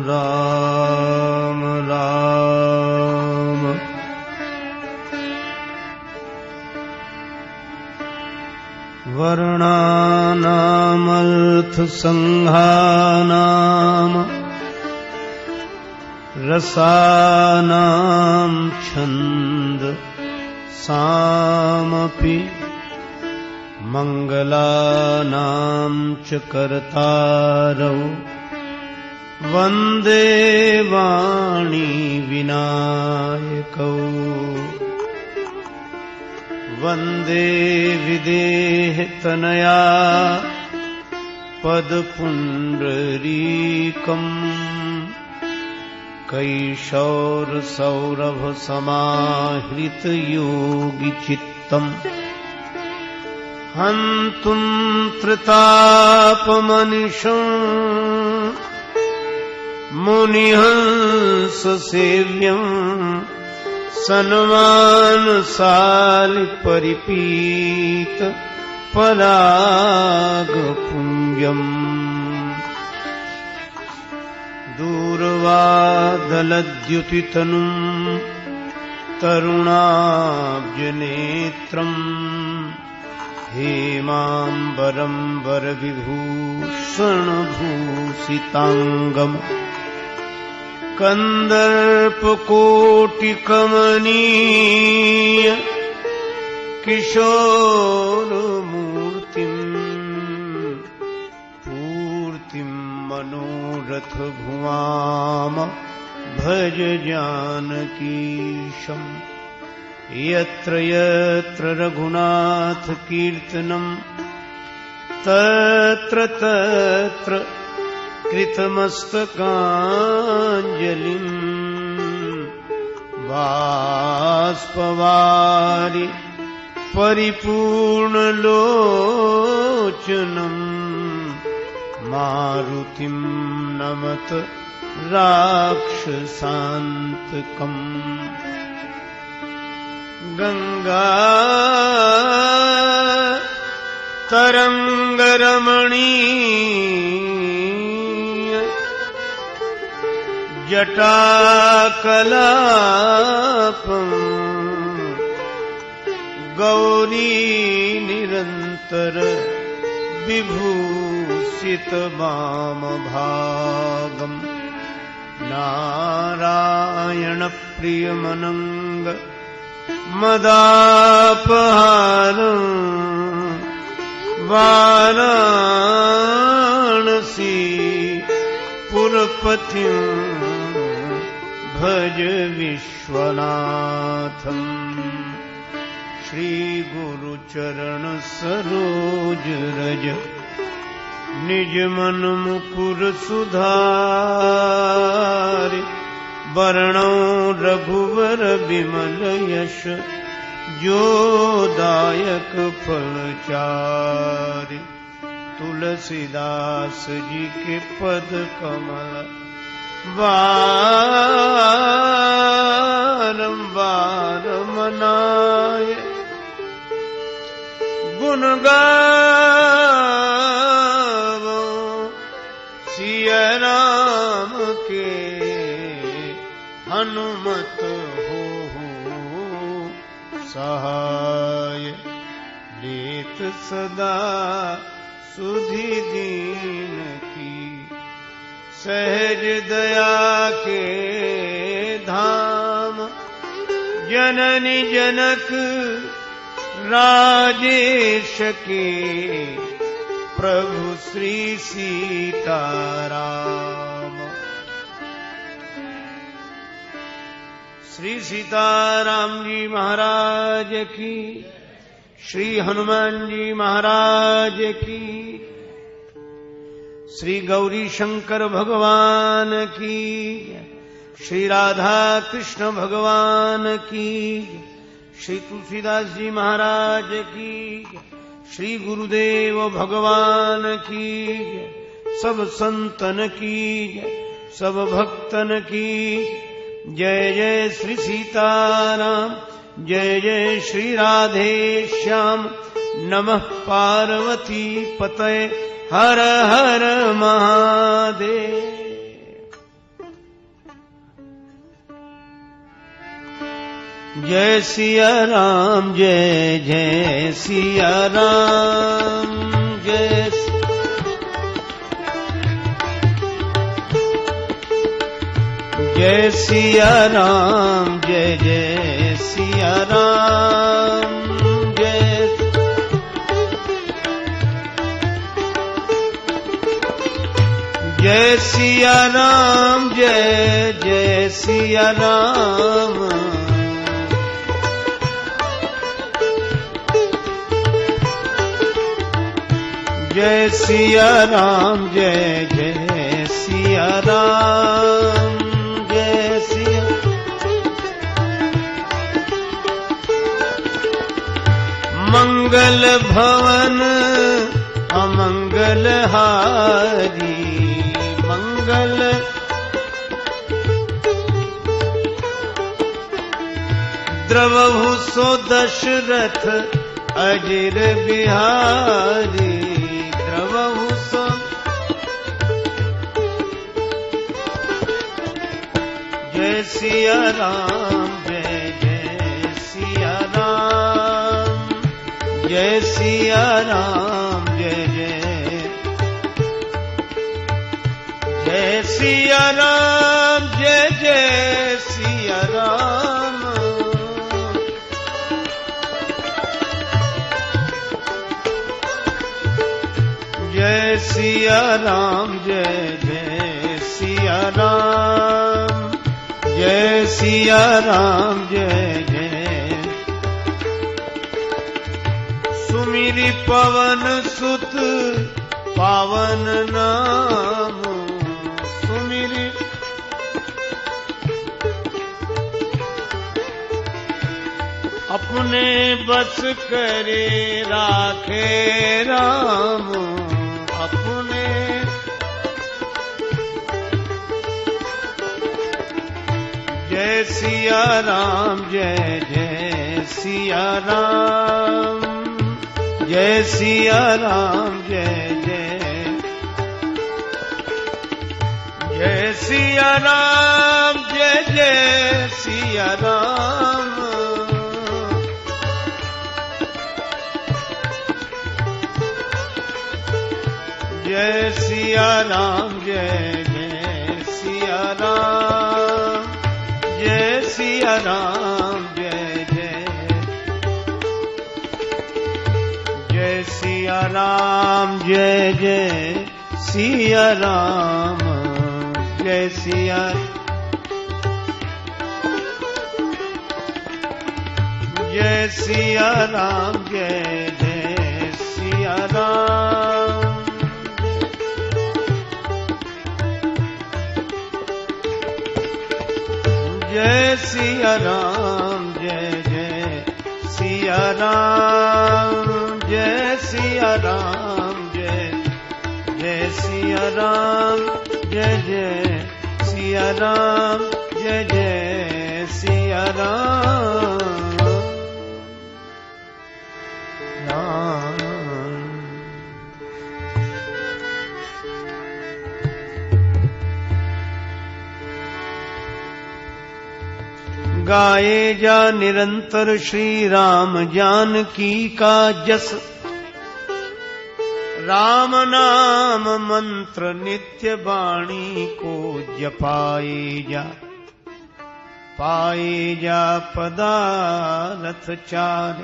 राम राम। वर्णानामर्थसंघानाम रसानां छन्द सामपि मंगलानां च कर्तारौ वन्दे वाणी विनायकौ। वन्दे विदेहतनया पदपुण्डरीकम् कैशोरसौरभसमाहृतयोगिचित्तम् हन्तुं त्रितापमनिशम् मुनिहंससेव्यम् सन्मानसालिपरिपीत परागपुञ्जम्। दूर्वादलद्युतितनुम् तरुणाब्जनेत्रम् हेमाम्बरं वरविभूषणभूषिताङ्गम् कन्दर्पकोटिकमनीय किशोरमूर्तिम् पूर्तिं मनोरथभुवाम भज जानकीशम्। यत्र यत्र रघुनाथकीर्तनम् तत्र तत्र कृतमस्तकाञ्जलिम् बाष्पवारि परिपूर्णलोचनम् मारुतिं नमत राक्षसान्तकम्। गंगा तरंगरमणीय जटाकलापम् गौरी निरंतर विभूषित वामभागम् नारायण प्रियमनंग मदापहारम् वाराणसी पुरपतिम् भज विश्वनाथम्। श्री गुरुचरण सरोज रज निज मन मुकुर सुधारि वर्णौ रघुवर विमल यश जोदायक फलचारि। तुलसीदास जी के पद कमल बारंबार मनाए गुण गावो सिया राम के हनुमत हो सहाय। लेत सदा सुधि दीन की सहज दया के धाम। जननी जनक राजेश के प्रभु श्री सीताराम। श्री सीताराम जी महाराज की, श्री हनुमान जी महाराज की, श्री गौरी शंकर भगवान की, श्री राधा कृष्ण भगवान की, श्री तुलसीदास जी महाराज की, श्री गुरुदेव भगवान की, सब संतन की, सब भक्तन की जय जय श्री सीताराम, जय जय श्री राधे श्याम। नमः पार्वती पतये हर हर महादेव। जय सिया राम जय जय सिया राम जय जय सिया राम जय जय सिया राम जय सिया राम जय जय सिया राम जय सिया राम जय जय सिया राम जय सिया मंगल भवन अमंगल हारी मंगल द्रवहु सो दशरथ अजिर बिहारी द्रवहु सो जय सिया राम जय जय सिया राम जय सिया राम जय जय जय सिया राम जय जय सिया राम जय सिया राम जय जय सिया राम जय सिया राम जय जय सुमिरि पवन सुत पावन नाम सुमिरि अपने बस करे राखे राम अपने जय सिया राम जय जय सिया राम जय सिया राम जय जय जय सिया राम जय जय सिया राम जय सिया राम जय जय सिया राम जय सिया राम जय जय जय सिया राम जय जय सिया राम जय सिया जय सिया राम जय जय सिया राम जय सिया राम जय जय सिया राम जय सिया राम जय जय सिया राम जय जय सिया राम जय जय सिया राम गाए जा निरंतर श्री राम जानकी का जस राम नाम मंत्र नित्य वाणी को जपाए जा पाए जा पदारथ चार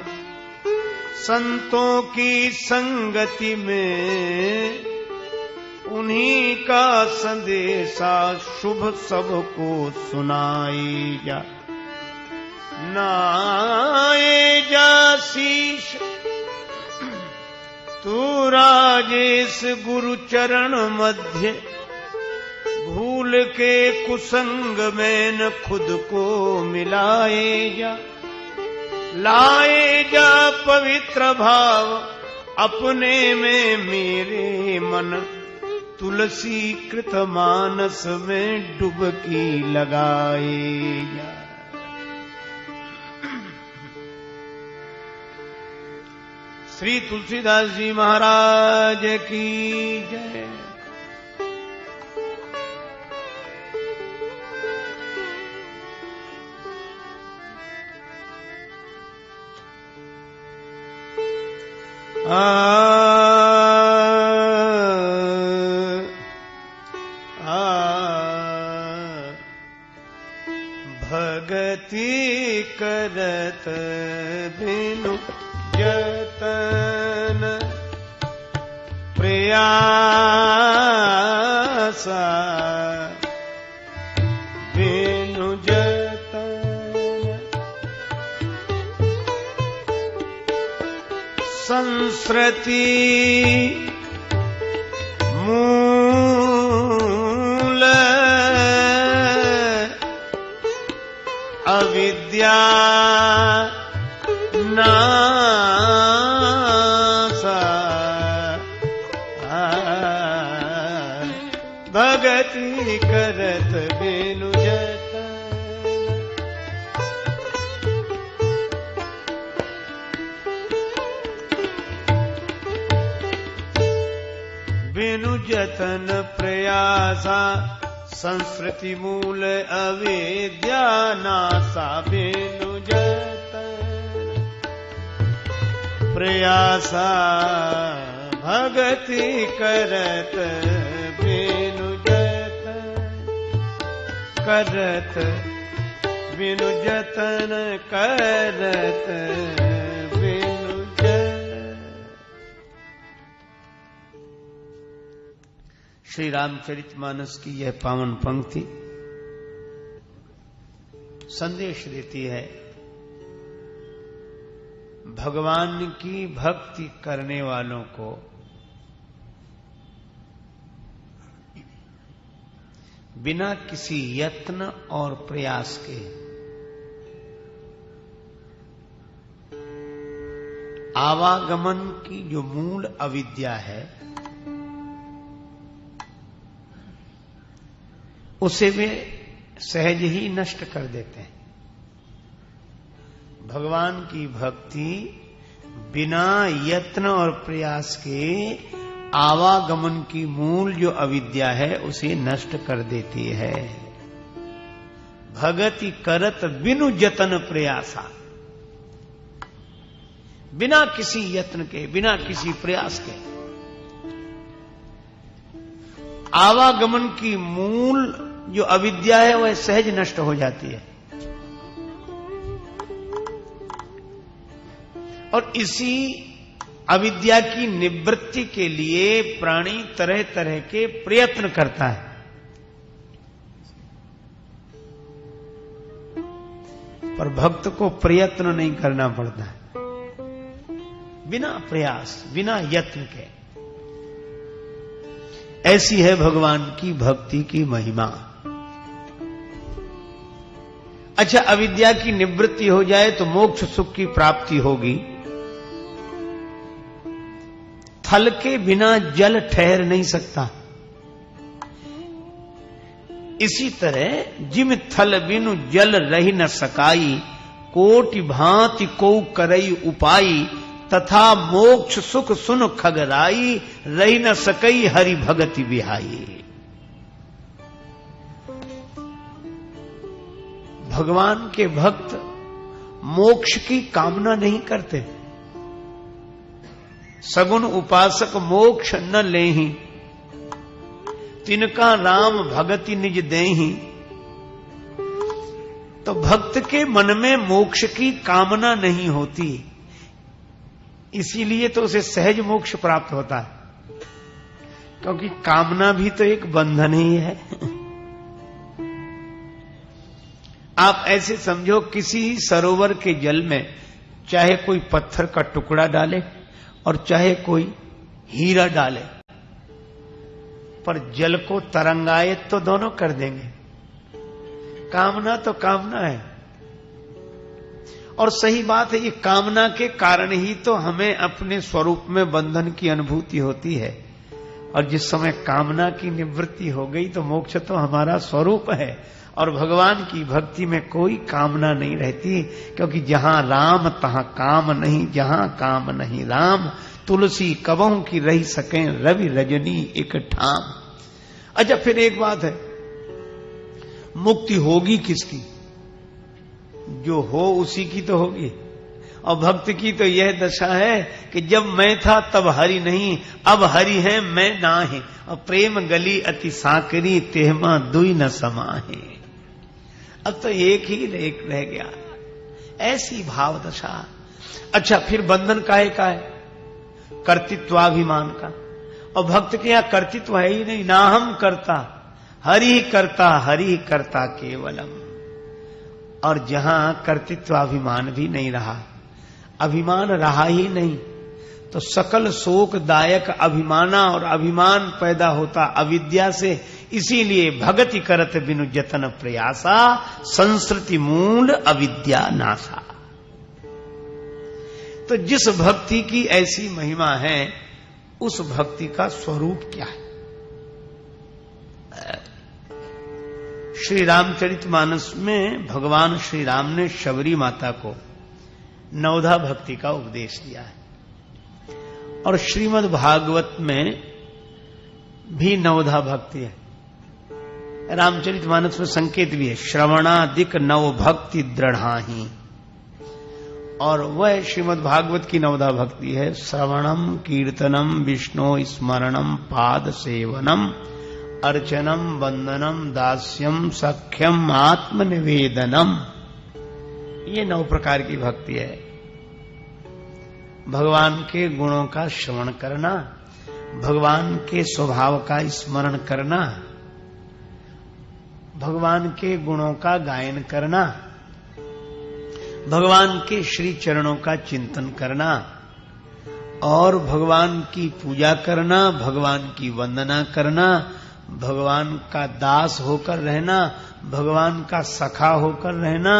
संतों की संगति में उन्हीं का संदेशा शुभ सबको सुनाई जा नाए जा शीश तू राजेश गुरु चरण मध्य भूल के कुसंग में न खुद को मिलाए जा लाए जा पवित्र भाव अपने में मेरे मन तुलसी कृत मानस में डुबकी लगाए जा श्री तुलसीदास जी महाराज की जय। भगति करत बिनु जतन प्रयासा बिनु जतन संस्कृति मूल अविद्या नासा भगति करत बिनु जतन बिनु जतन प्रयासा संस्कृति मूल अविद्या नासा बिनु जतन प्रयासा भगति करत बिनु जतन करत बिनु जतन करत बिनु जतन। श्री रामचरितमानस की यह पावन पंक्ति संदेश देती है भगवान की भक्ति करने वालों को बिना किसी यत्न और प्रयास के आवागमन की जो मूल अविद्या है उसे वे सहज ही नष्ट कर देते हैं। भगवान की भक्ति बिना यत्न और प्रयास के आवागमन की मूल जो अविद्या है उसे नष्ट कर देती है। भगति करत बिनु जतन प्रयासा बिना किसी यत्न के बिना किसी प्रयास के आवागमन की मूल जो अविद्या है वह सहज नष्ट हो जाती है। और इसी अविद्या की निवृत्ति के लिए प्राणी तरह तरह के प्रयत्न करता है। पर भक्त को प्रयत्न नहीं करना पड़ता है, बिना प्रयास बिना यत्न के। ऐसी है भगवान की भक्ति की महिमा। अच्छा, अविद्या की निवृत्ति हो जाए तो मोक्ष सुख की प्राप्ति होगी। थल के बिना जल ठहर नहीं सकता। इसी तरह जिम थल बिनु जल रही न सकाई, कोटि भांति को करई उपाई, तथा मोक्ष सुख सुन खगराई, रही न सकई हरि भगति बिहाई। भगवान के भक्त मोक्ष की कामना नहीं करते। सगुन उपासक मोक्ष न लेहि, तिनका राम भगति निज देहि। तो भक्त के मन में मोक्ष की कामना नहीं होती, इसीलिए तो उसे सहज मोक्ष प्राप्त होता है। क्योंकि कामना भी तो एक बंधन ही है। आप ऐसे समझो, किसी सरोवर के जल में चाहे कोई पत्थर का टुकड़ा डाले और चाहे कोई हीरा डाले, पर जल को तरंगायत तो दोनों कर देंगे। कामना तो कामना है। और सही बात है, ये कामना के कारण ही तो हमें अपने स्वरूप में बंधन की अनुभूति होती है। और जिस समय कामना की निवृत्ति हो गई तो मोक्ष तो हमारा स्वरूप है। और भगवान की भक्ति में कोई कामना नहीं रहती, क्योंकि जहां राम तहां काम नहीं, जहां काम नहीं राम, तुलसी कबहू की रही सके रवि रजनी एक ठाम। अच्छा, फिर एक बात है, मुक्ति होगी किसकी? जो हो उसी की तो होगी। और भक्त की तो यह दशा है कि जब मैं था तब हरि नहीं, अब हरि है मैं ना है। और प्रेम गली अति साकरी तेहमा दुई न समाहे। अब तो एक ही रह गया, ऐसी भाव दशा। अच्छा, फिर बंधन काहे का है? कर्तृत्वाभिमान का। और भक्त के यहां कर्तृत्व है ही नहीं, ना हम करता, हरि ही करता केवलम। और जहां कर्तृत्वाभिमान भी नहीं रहा, अभिमान रहा ही नहीं, तो सकल शोकदायक अभिमाना और अभिमान पैदा होता अविद्या से। इसीलिए भगति करत बिनु जतन प्रयासा, संस्कृति मूल अविद्या नासा। तो जिस भक्ति की ऐसी महिमा है, उस भक्ति का स्वरूप क्या है? श्री रामचरितमानस में भगवान श्री राम ने शबरी माता को नवधा भक्ति का उपदेश दिया है। और श्रीमद् भागवत में भी नवधा भक्ति है। रामचरितमानस में संकेत भी है, श्रवणादिक नव भक्ति दृढ़ाही। और वह श्रीमद् भागवत की नवधा भक्ति है, श्रवणम कीर्तनम विष्णु स्मरणम पाद सेवनम अर्चनम वंदनम दास्यम सख्यम आत्मनिवेदनम। ये 9 प्रकार की भक्ति है। भगवान के गुणों का श्रवण करना, भगवान के स्वभाव का स्मरण करना, भगवान के गुणों का गायन करना, भगवान के श्री चरणों का चिंतन करना और भगवान की पूजा करना, भगवान की वंदना करना, भगवान का दास होकर रहना, भगवान का सखा होकर रहना।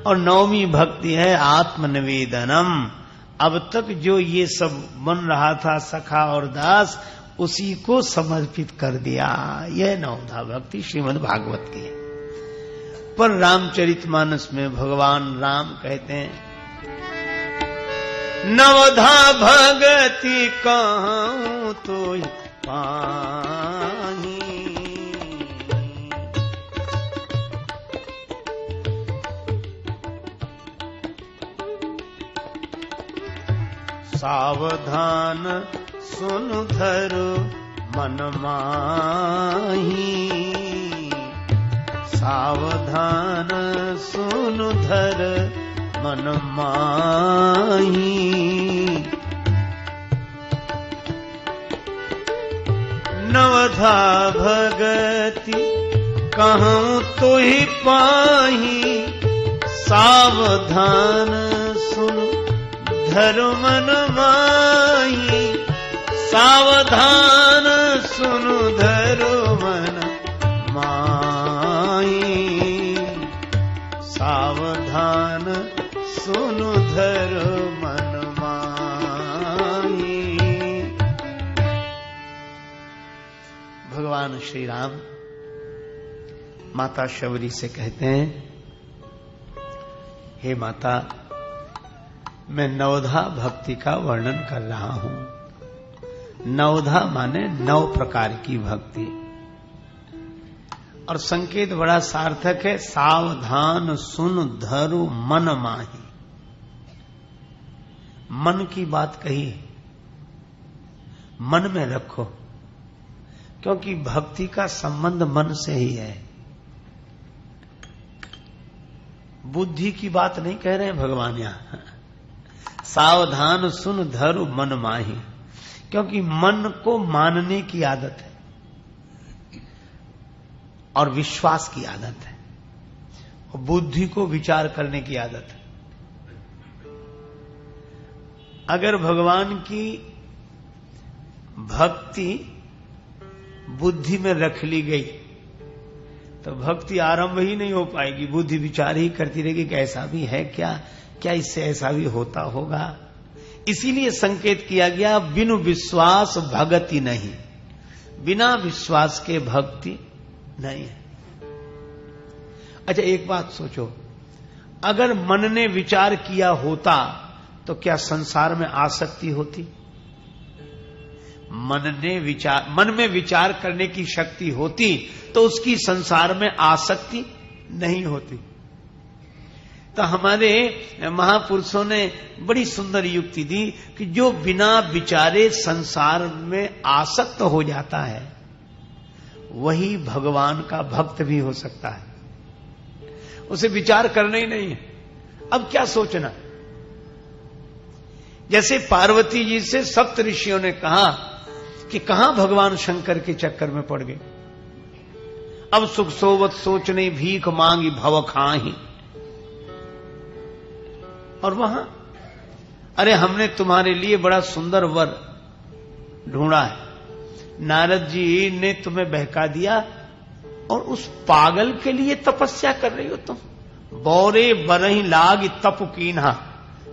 और 9वीं भक्ति है आत्मनिवेदनम। अब तक जो ये सब बन रहा था सखा और दास, उसी को समर्पित कर दिया। यह नवधा भक्ति श्रीमद् भागवत की है। पर रामचरितमानस में भगवान राम कहते हैं, नवधा भगति कहूं तो पाही, सावधान सुन धरो मन माही, सावधान सुन धर मन माही। नवधा भगति कहूं तो ही पाही, सावधान सुन धर मन माही, सावधान सुन धर मन माही, सावधान सुन धर मन माही। भगवान श्री राम माता शबरी से कहते हैं, हे माता, मैं नवधा भक्ति का वर्णन कर रहा हूं। नवधा माने 9 प्रकार की भक्ति। और संकेत बड़ा सार्थक है, सावधान सुन धरु मन माही। मन की बात कही, मन में रखो, क्योंकि भक्ति का संबंध मन से ही है। बुद्धि की बात नहीं कह रहे हैं भगवान यहां। सावधान सुन धरु मन माही, क्योंकि मन को मानने की आदत है और विश्वास की आदत है, और बुद्धि को विचार करने की आदत है। अगर भगवान की भक्ति बुद्धि में रख ली गई तो भक्ति आरंभ ही नहीं हो पाएगी। बुद्धि विचार ही करती रहेगी कि ऐसा भी है क्या, क्या इससे ऐसा भी होता होगा। इसीलिए संकेत किया गया, बिनु विश्वास भगति नहीं। बिना विश्वास के भक्ति नहीं है। अच्छा, एक बात सोचो, अगर मन ने विचार किया होता तो क्या संसार में आसक्ति होती? मन में विचार करने की शक्ति होती तो उसकी संसार में आसक्ति नहीं होती। तो हमारे महापुरुषों ने बड़ी सुंदर युक्ति दी कि जो बिना विचारे संसार में आसक्त हो जाता है वही भगवान का भक्त भी हो सकता है। उसे विचार करना ही नहीं है। अब क्या सोचना। जैसे पार्वती जी से सप्त ऋषियों ने कहा कि कहां भगवान शंकर के चक्कर में पड़ गए। अब सुख सोवत सोचने भीख मांगी भव खाही। और वहां अरे हमने तुम्हारे लिए बड़ा सुंदर वर ढूंढा है। नारद जी ने तुम्हें बहका दिया और उस पागल के लिए तपस्या कर रही हो तुम। बौरे बरही लाग तप कीन्हा।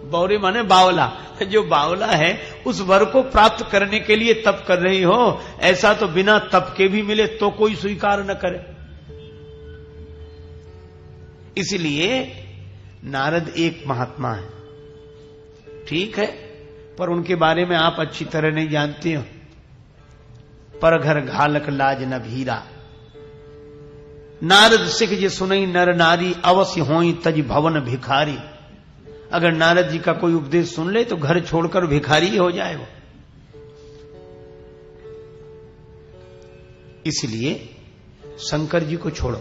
बौरे माने बावला। जो बावला है उस वर को प्राप्त करने के लिए तप कर रही हो। ऐसा तो बिना तप के भी मिले तो कोई स्वीकार न करे। इसलिए नारद एक महात्मा है, ठीक है, पर उनके बारे में आप अच्छी तरह नहीं जानते हो। पर घर घालक लाज न भीरा। नारद सिख जे सुनई नर नारी अवश्य होई तज भवन भिखारी। अगर नारद जी का कोई उपदेश सुन ले तो घर छोड़कर भिखारी हो जाए वो। इसलिए शंकर जी को छोड़ो,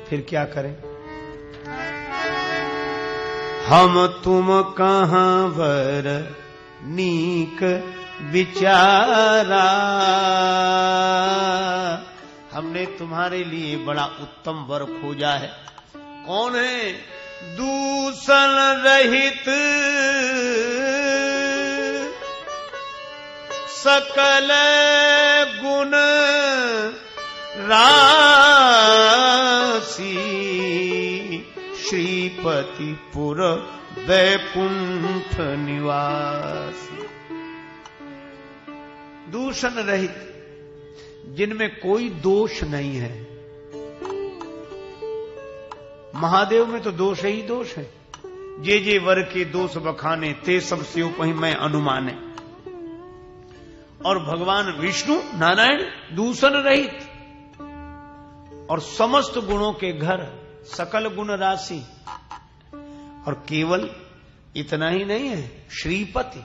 फिर क्या करें। हम तुम कहां वर नीक विचारा। हमने तुम्हारे लिए बड़ा उत्तम वर खोजा है। कौन है? दूषण रहित सकल गुण राशि श्रीपति पुर वैकुंठ निवासी। दूषण रहित, जिनमें कोई दोष नहीं है। महादेव में तो दोष ही दोष है। जे जे वर के दोष बखाने ते सब से उपहि मैं अनुमाने। और भगवान विष्णु नारायण दूषण रहित और समस्त गुणों के घर, सकल गुण राशि। और केवल इतना ही नहीं है, श्रीपति,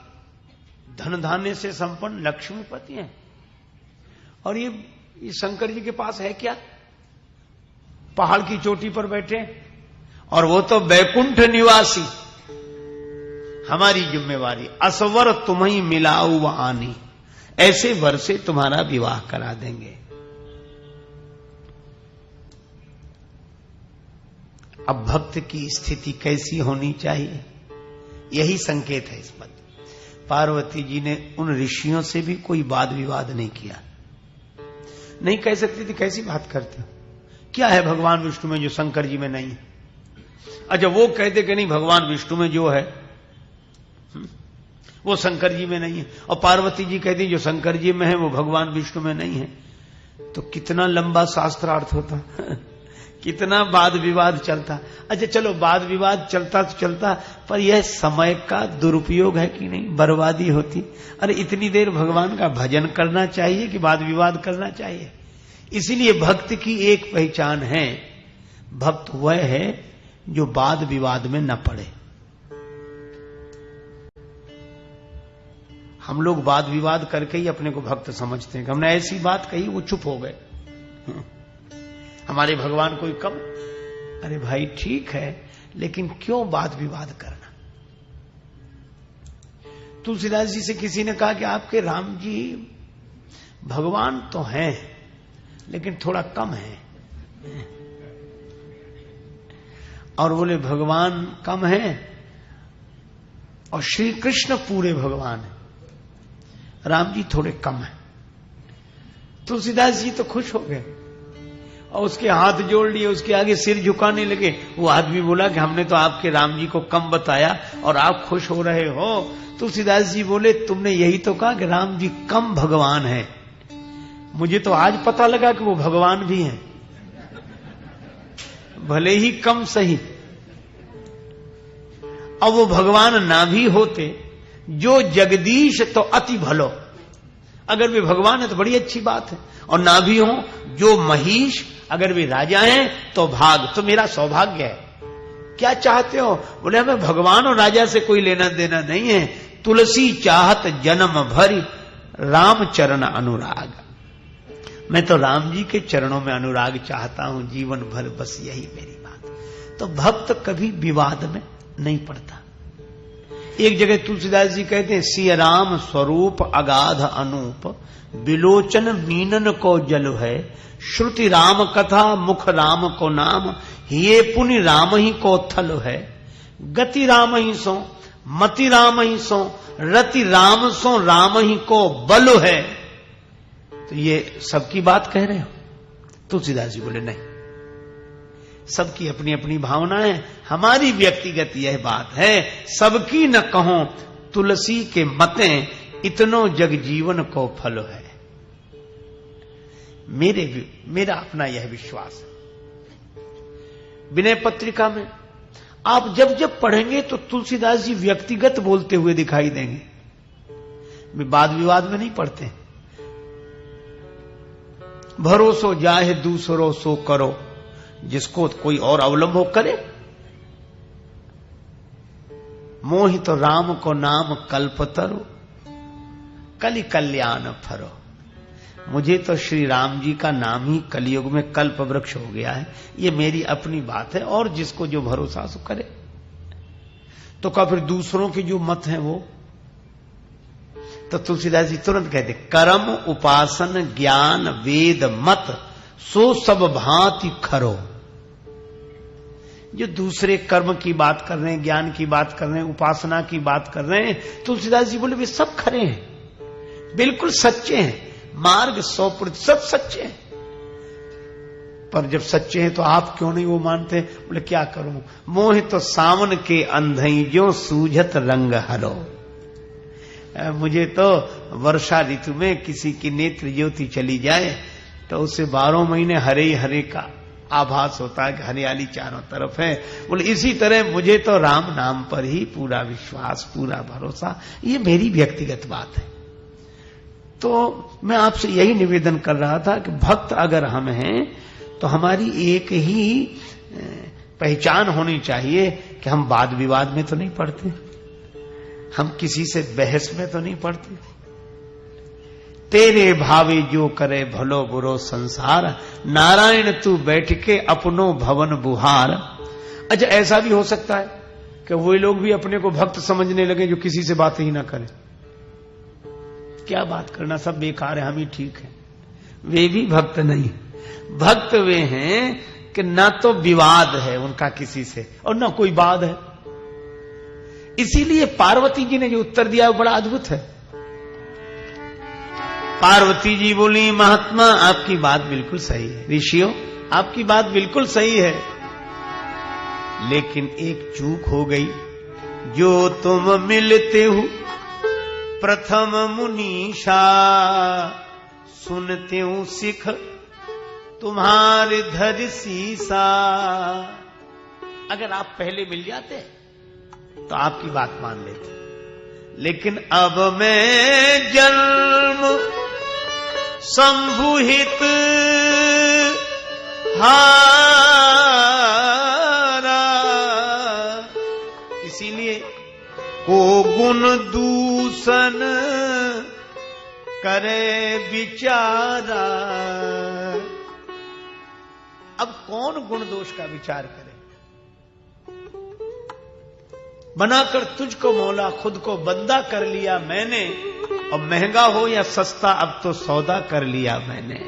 धन धान्य से संपन्न लक्ष्मीपति हैं। और ये शंकर जी के पास है क्या? पहाड़ की चोटी पर बैठे और वो तो वैकुंठ निवासी। हमारी जिम्मेवारी असवर तुम्हें मिलाऊ व आनी। ऐसे वर से तुम्हारा विवाह करा देंगे। अब भक्त की स्थिति कैसी होनी चाहिए, यही संकेत है इस पद। पार्वती जी ने उन ऋषियों से भी कोई वाद विवाद नहीं किया। नहीं कह सकती थी कैसी बात करते हो, क्या है भगवान विष्णु में जो शंकर जी में नहीं है। अच्छा वो कहते कि नहीं भगवान विष्णु में जो है वो शंकर जी में नहीं है, और पार्वती जी कहती जो शंकर जी में है वो भगवान विष्णु में नहीं है, तो कितना लंबा शास्त्रार्थ होता कितना वाद विवाद चलता। अच्छा चलो वाद विवाद चलता तो चलता, पर यह समय का दुरुपयोग है कि नहीं, बर्बादी होती। अरे इतनी देर भगवान का भजन करना चाहिए कि वाद विवाद करना चाहिए। इसीलिए भक्त की एक पहचान है, भक्त वह है जो वाद विवाद में न पड़े। हम लोग वाद विवाद करके ही अपने को भक्त समझते हैं कि हमने ऐसी बात कही वो चुप हो गए, हमारे भगवान कोई कम। अरे भाई ठीक है, लेकिन क्यों वाद विवाद करना। तुलसीदास जी से किसी ने कहा कि आपके राम जी भगवान तो हैं लेकिन थोड़ा कम है। और बोले भगवान कम है और श्री कृष्ण पूरे भगवान है, राम जी थोड़े कम है। तुलसीदास जी तो खुश हो गए और उसके हाथ जोड़ लिए, उसके आगे सिर झुकाने लगे। वो आदमी बोला कि हमने तो आपके राम जी को कम बताया और आप खुश हो रहे हो। तुलसीदास जी बोले तुमने यही तो कहा कि राम जी कम भगवान है, मुझे तो आज पता लगा कि वो भगवान भी हैं, भले ही कम सही। अब वो भगवान ना भी होते, जो जगदीश तो अति भलो, अगर वे भगवान है तो बड़ी अच्छी बात है। और ना भी हो जो महिष, अगर वे राजा हैं तो भाग, तो मेरा सौभाग्य है। क्या चाहते हो? बोले हमें भगवान और राजा से कोई लेना देना नहीं है, तुलसी चाहत जन्म भरी राम चरण अनुराग। मैं तो राम जी के चरणों में अनुराग चाहता हूं जीवन भर, बस यही मेरी बात। तो भक्त कभी विवाद में नहीं पड़ता। एक जगह तुलसीदास जी कहते हैं, सिय राम स्वरूप अगाध अनूप, बिलोचन मीनन को जल है, श्रुति राम कथा मुख राम को नाम, ये पुण्य राम ही को थल है, गति राम ही सो मति राम ही सो, रति राम सो राम ही को बल है। तो ये सबकी बात कह रहे हो? तुलसीदास जी बोले नहीं, सबकी अपनी अपनी भावना है, हमारी व्यक्तिगत यह बात है, सबकी न कहो तुलसी के मतें, इतनो जग जीवन को फल है। मेरा अपना यह विश्वास है। विनय पत्रिका में आप जब जब पढ़ेंगे तो तुलसीदास जी व्यक्तिगत बोलते हुए दिखाई देंगे, वाद विवाद में नहीं पढ़ते। भरोसो जाहे दूसरो सो करो, जिसको कोई और अवलंब हो करे, मोहि तो राम को नाम कल्पतरु, कलि कल्याण फरो। मुझे तो श्री राम जी का नाम ही कलयुग में कल्प वृक्ष हो गया है। ये मेरी अपनी बात है, और जिसको जो भरोसा सो करे। तो क्या फिर दूसरों के जो मत हैं वो? तो तुलसीदास जी तुरंत कहते, कर्म उपासन ज्ञान वेद मत, सो सब भांति खरो। जो दूसरे कर्म की बात कर रहे हैं, ज्ञान की बात कर रहे हैं, उपासना की बात कर रहे हैं, तुलसीदास जी बोले वे सब खरे हैं, बिल्कुल सच्चे हैं, मार्ग 100% सच्चे हैं। पर जब सच्चे हैं तो आप क्यों नहीं वो मानते? बोले क्या करूं, मोह तो सावन के अंधई जो सूझत रंग हरो। मुझे तो वर्षा ऋतु में किसी की नेत्र ज्योति चली जाए तो उसे 12 महीने हरे ही हरे का आभास होता है कि हरियाली चारों तरफ है। बोले इसी तरह मुझे तो राम नाम पर ही पूरा विश्वास, पूरा भरोसा। ये मेरी व्यक्तिगत बात है। तो मैं आपसे यही निवेदन कर रहा था कि भक्त अगर हम हैं तो हमारी एक ही पहचान होनी चाहिए कि हम वाद विवाद में तो नहीं पड़ते, हम किसी से बहस में तो नहीं पड़ते। तेरे भावे जो करे भलो बुरो संसार, नारायण तू बैठ के अपनो भवन बुहार। अच्छा, ऐसा भी हो सकता है कि वो लोग भी अपने को भक्त समझने लगे जो किसी से बात ही ना करें। क्या बात करना, सब बेकार है, हम ही ठीक है। वे भी भक्त नहीं, भक्त वे हैं कि ना तो विवाद है उनका किसी से और ना कोई वाद है। इसीलिए पार्वती जी ने जो उत्तर दिया वो बड़ा अद्भुत है। पार्वती जी बोली, महात्मा आपकी बात बिल्कुल सही है, ऋषियों आपकी बात बिल्कुल सही है, लेकिन एक चूक हो गई। जो तुम मिलते हो प्रथम मुनीषा, सुनते हूं सिख तुम्हारे धर सीसा। अगर आप पहले मिल जाते तो आपकी बात मान लेते, लेकिन अब मैं जन्म संभुहित हारा, इसीलिए को गुण दूषण करे विचारा। अब कौन गुण दोष का विचार करे? बनाकर तुझको मौला खुद को बंदा कर लिया मैंने, और महंगा हो या सस्ता अब तो सौदा कर लिया मैंने।